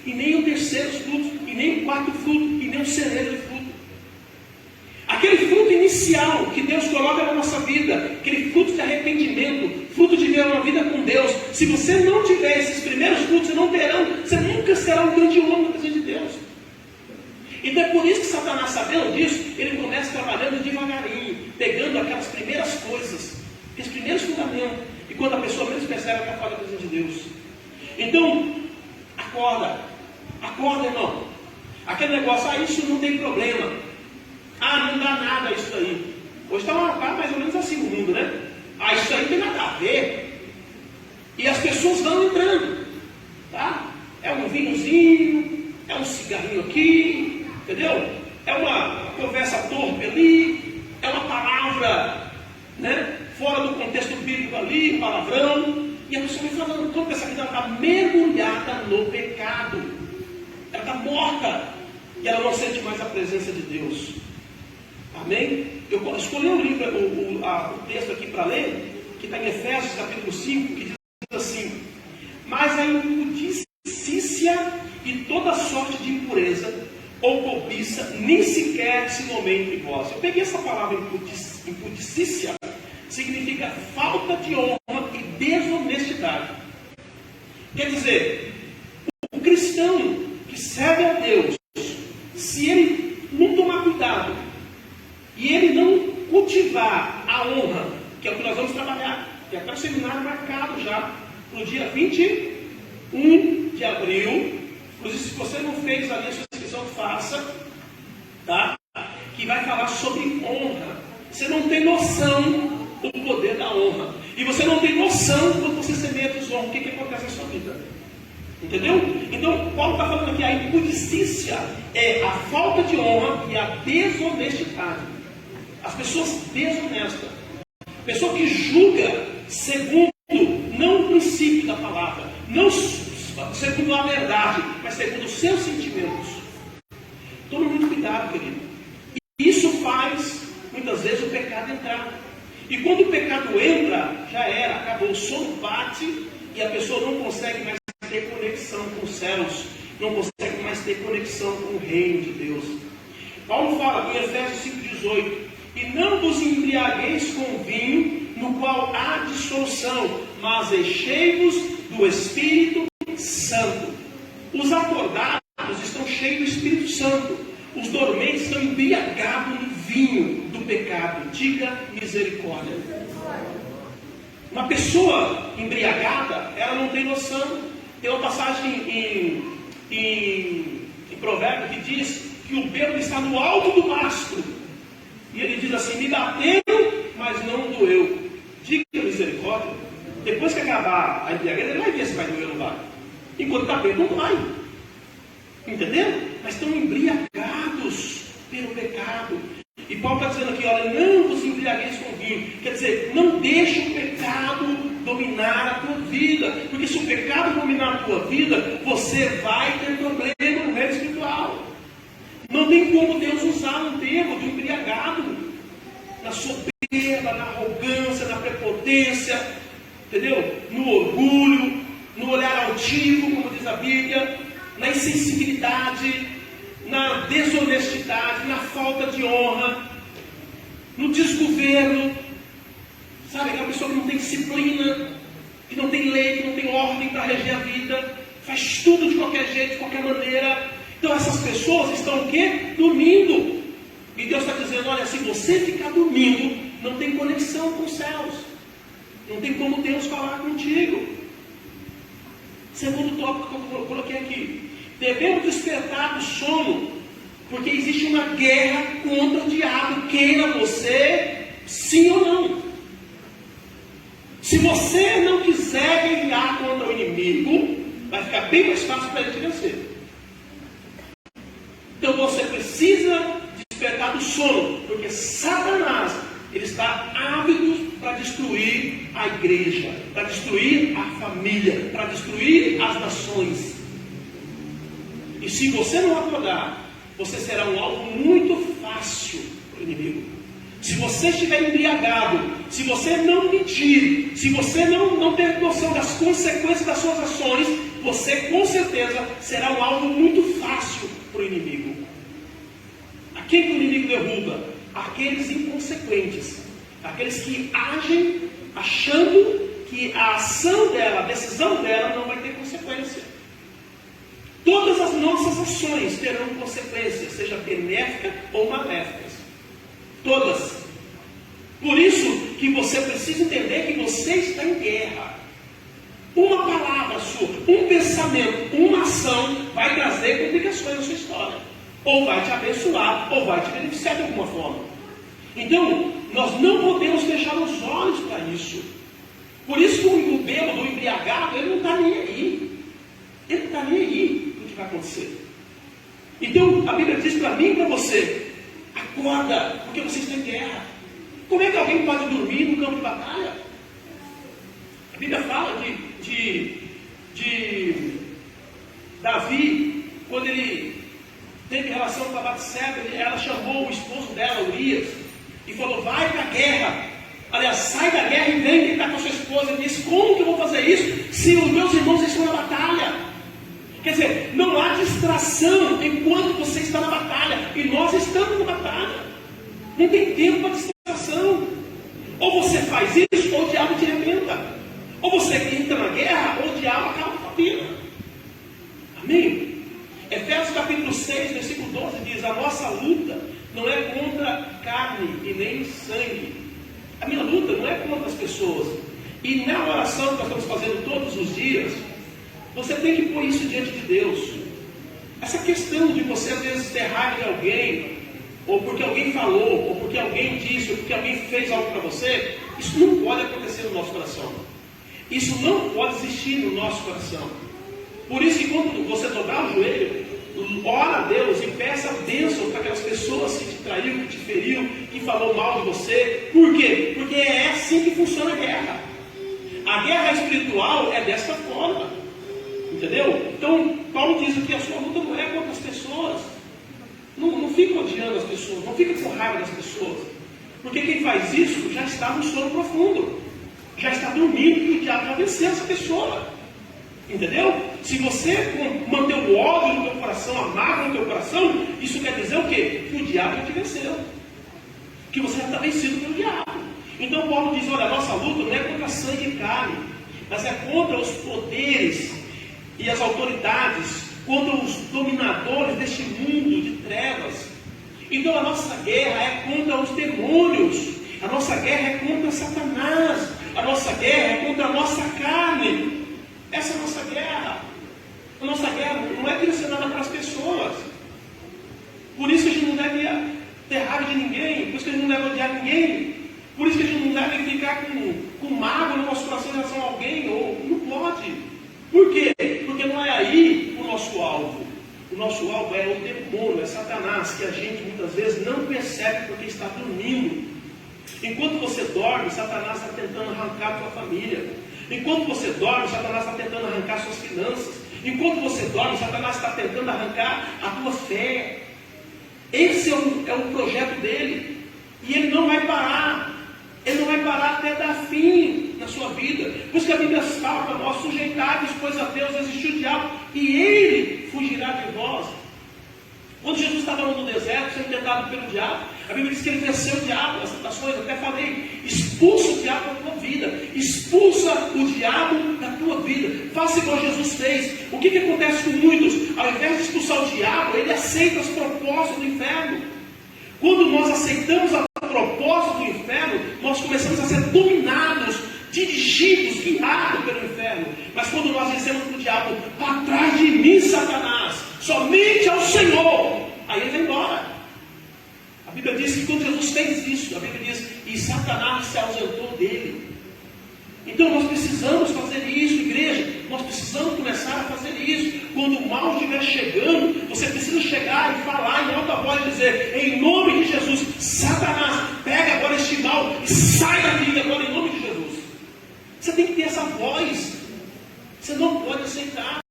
e nem o terceiro fruto, e nem o quarto fruto, e nem o cerejo de fruto. Aquele fruto inicial que Deus coloca na nossa vida, aquele fruto de arrependimento, fruto de viver uma vida com Deus. Se você não tiver esses primeiros frutos, você nunca será um grande homem na presença de Deus. Então é por isso que Satanás, sabendo disso, ele começa trabalhando devagarinho, pegando aquelas primeiras coisas, aqueles primeiros fundamentos, e quando a pessoa menos percebe, ela está fora da presença de Deus. Então, acorda, irmão. Aquele negócio, isso não tem problema. Não dá nada isso aí. Hoje está mais ou menos assim no mundo, né? Isso aí não tem nada a ver. E as pessoas vão entrando, tá? É um vinhozinho, é um cigarrinho aqui, entendeu? É uma conversa torpe ali, é uma palavra, né? Fora do contexto bíblico ali, palavrão. E a pessoa vai falando, quando essa vida está mergulhada no pecado, ela está morta, e ela não sente mais a presença de Deus. Amém? Eu escolhi um livro, o texto aqui para ler, que está em Efésios capítulo 5, que diz assim: mas a impudicícia e toda sorte de impureza ou cobiça nem sequer se nomeia entre vós. Eu peguei essa palavra impudicícia, significa falta de honra e desonestidade. Quer dizer, o cristão que serve a Deus, se ele não tomar cuidado e ele não cultivar a honra, que é o que nós vamos trabalhar, tem até o seminário marcado já no dia 21 de abril. Inclusive, se você não fez ali a sua inscrição, faça, tá? Que vai falar sobre honra. Você não tem noção do poder da honra, e você não tem noção quando você semeia desonra, o que acontece na sua vida. Entendeu? Então, Paulo está falando aqui, a impudicícia é a falta de honra e a desonestidade. As pessoas desonestas, pessoa que julga segundo não o princípio da palavra, não segundo a verdade, mas segundo os seus sentimentos. Tome muito cuidado, querido. E isso faz, muitas vezes, o pecado entrar. E quando o pecado entra, já era, acabou. O sono bate e a pessoa não consegue mais ter conexão com os céus, não consegue mais ter conexão com o reino de Deus. Paulo fala em Efésios 5,18: e não vos embriagueis com vinho, no qual há dissolução, mas enchei-vos do Espírito Santo. Os acordados estão cheios do Espírito Santo, os dormentes estão embriagados no vinho do pecado. Diga misericórdia. Uma pessoa embriagada, ela não tem noção. Tem uma passagem em Provérbios que diz que o bêbado está no alto do mastro. E ele diz assim: me bateram, mas não doeu. Diga misericórdia. Depois que acabar a embriaguez, ele vai ver se vai doer ou não vai. Enquanto está bêbado, não vai. Entendeu? Mas estão embriagados pelo pecado. E Paulo está dizendo aqui: olha, não vos embriagueis com vinho. Quer dizer, não deixe o pecado dominar a tua vida. Porque se o pecado dominar a tua vida, você vai ter problema no reino espiritual. Não tem como Deus usar um termo do embriagado na soberba, na arrogância, na prepotência, entendeu? No orgulho, no olhar altivo, como diz a Bíblia, na insensibilidade, na desonestidade, na falta de honra, no desgoverno. Sabe, aquela pessoa que não tem disciplina, que não tem lei, que não tem ordem para reger a vida, faz tudo de qualquer jeito, de qualquer maneira. Então essas pessoas estão o quê? Dormindo. E Deus está dizendo: olha, se você ficar dormindo, não tem conexão com os céus. Não tem como Deus falar contigo. Segundo tópico que eu coloquei aqui: devemos despertar do sono, porque existe uma guerra contra o diabo, queira você sim ou não. Se você não quiser guerrear contra o inimigo, vai ficar bem mais fácil para ele te vencer. Então você precisa despertar do sono, porque Satanás, ele está ávido para destruir a igreja, para destruir a família, para destruir as nações. E se você não acordar, você será um alvo muito fácil para o inimigo. Se você estiver embriagado, se você não medir, se você não ter noção das consequências das suas ações, você com certeza será um alvo muito fácil para o inimigo. A quem que o inimigo derruba? Aqueles inconsequentes, aqueles que agem achando que a ação dela, a decisão dela não vai ter consequência. Todas as nossas ações terão consequências, seja benéficas ou maléficas. Todas. Por isso que você precisa entender que você está em guerra. Uma palavra sua, um pensamento, uma ação vai trazer complicações na sua história. Ou vai te abençoar, ou vai te beneficiar de alguma forma. Então, nós não podemos fechar os olhos para isso. Por isso que o bêbado, o embriagado, ele não está nem aí. Ele não está nem aí o que vai acontecer. Então, a Bíblia diz para mim e para você: acorda, porque você está em guerra. Como é que alguém pode dormir no campo de batalha? A Bíblia fala de Davi, quando ele teve relação com a Batseba, ela chamou o esposo dela, Urias, e falou: vai para a guerra. Aliás, sai da guerra e vem gritar com a sua esposa. Ele disse: como que eu vou fazer isso se os meus irmãos estão na batalha? Quer dizer, não há distração enquanto você está na batalha, e nós estamos na batalha. Não tem tempo para distração. Ou você faz isso, ou o diabo te arrebenta. Ou você entra na guerra, ou o diabo acaba com a vida. Amém? Efésios capítulo 6, versículo 12 diz: a nossa luta não é contra carne e nem sangue. A minha luta não é contra as pessoas. E na oração que nós estamos fazendo todos os dias, você tem que pôr isso diante de Deus. Essa questão de você às vezes ter raiva de alguém, ou porque alguém falou, ou porque alguém disse, ou porque alguém fez algo para você, isso não pode acontecer no nosso coração. Isso não pode existir no nosso coração. Por isso que quando você dobrar o joelho, ora a Deus e peça bênção para aquelas pessoas que te traiu, que te feriu, que falou mal de você. Por quê? Porque é assim que funciona a guerra. A guerra espiritual é desta forma. Entendeu? Então, Paulo diz que a sua luta não é contra as pessoas. Não fica odiando as pessoas, não fica com raiva das pessoas. Porque quem faz isso já está no sono profundo. Já está dormindo e o diabo já venceu essa pessoa. Entendeu? Se você manter o ódio no teu coração, a mágoa no teu coração, isso quer dizer o quê? Que o diabo já te venceu. Que você já está vencido pelo diabo. Então Paulo diz: olha, a nossa luta não é contra sangue e carne, mas é contra os poderes e as autoridades, contra os dominadores deste mundo de trevas. Então a nossa guerra é contra os demônios. A nossa guerra é contra Satanás. A nossa guerra é contra a nossa carne. Essa é a nossa guerra. A nossa guerra não é direcionada para as pessoas. Por isso que a gente não deve ter raiva de ninguém. Por isso que a gente não deve odiar ninguém. Por isso que a gente não deve ficar com mágoa no nosso coração em relação a alguém. Ou não pode. Por quê? Porque não é aí o nosso alvo. O nosso alvo é o demônio, é Satanás, que a gente muitas vezes não percebe porque está dormindo. Enquanto você dorme, Satanás está tentando arrancar a tua família. Enquanto você dorme, Satanás está tentando arrancar suas finanças. Enquanto você dorme, Satanás está tentando arrancar a tua fé. Esse é o projeto dele. E ele não vai parar. Ele não vai parar até dar fim na sua vida. Por isso que a Bíblia fala para nós: sujeitai-vos, pois a Deus resistiu o diabo, e ele fugirá de vós. Quando Jesus estava no deserto, sendo tentado pelo diabo, a Bíblia diz que ele venceu o diabo nas tentações. Eu até falei: expulsa o diabo da tua vida. Expulsa o diabo da tua vida. Faça igual Jesus fez. O que acontece com muitos? Ao invés de expulsar o diabo, ele aceita os propósitos do inferno. Quando nós aceitamos a propósito do inferno, nós começamos a ser dominados, dirigidos, guiados pelo inferno. Mas quando nós dizemos para o diabo: para trás de mim, Satanás, somente ao Senhor, aí ele vai embora. A Bíblia diz que quando Jesus fez isso, a Bíblia diz: e Satanás se ausentou dele. Então nós precisamos fazer isso, igreja. Nós precisamos começar a fazer isso. Quando o mal estiver chegando, você precisa chegar e falar em alta voz e dizer: em nome